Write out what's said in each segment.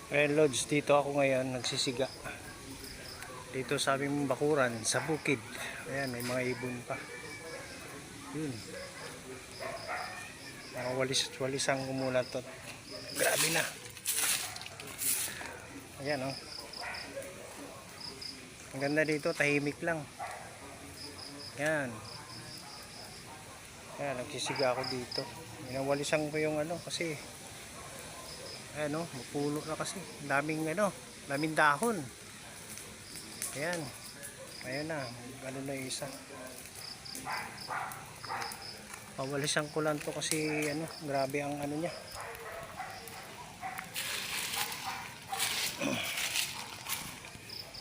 Ayan Lods, dito ako ngayon nagsisiga dito sa aming bakuran sa bukid. Ayan, may mga ibon pa yun, mga walis-walisang kumulat to. Grabe na. Ayan oh, ang ganda dito, tahimik lang. Ayan, ayan, nagsisiga ako dito. Inawalisan ko yung kasi ayan oh, mapulo na kasi, daming daming dahon. Ayan, ayun na, na yung isa. Pawalisan ko lang to kasi grabe ang niya.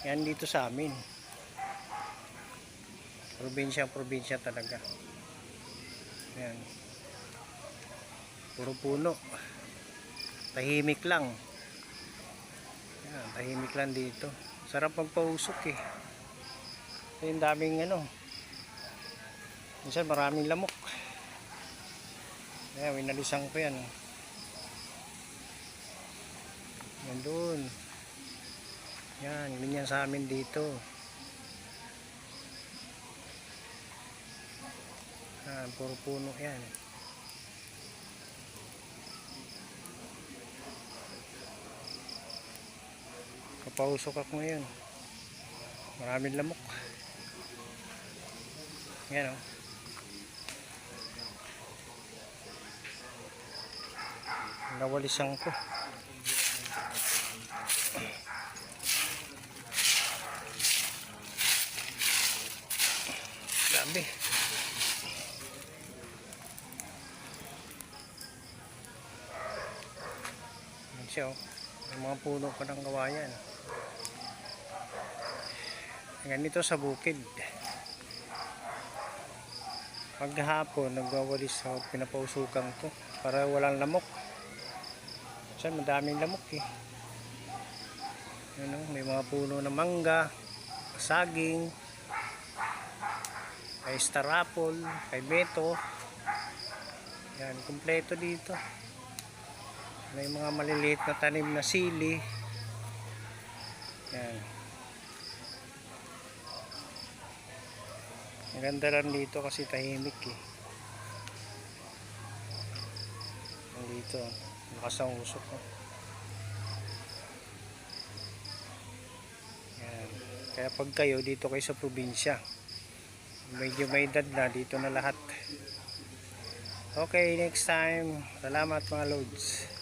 Yan dito sa amin, probinsya talaga. Ayan, puro puno, tahimik lang. Ayan, tahimik lang dito. Sarap magpausok eh. Yung daming minsan maraming lamok. Ayan, winalisan ko yan. Yan doon. Yan, ganyan sa amin dito. Yan, puro puno yan. Kapausok ako ngayon. Maraming lamok. Yan o. Nawalisan ko. Grabe. Yan siya o. May mga puno pa ng kawayan. Ganito sa bukid. Paghapon nagwawalis ako, pinapausukan ko para walang lamok. Kasi madaming lamok eh. May mga puno ng mangga, saging, kay star apple, kay beto. Yan, kumpleto dito. May mga maliliit na tanim na sili. Yan. Ang ganda lang dito kasi tahimik eh. Dito, lakas ang usok. Yan. Kaya pag kayo dito kayo sa probinsya, medyo may edad na, dito na lahat. Okay, next time. Salamat mga Lods.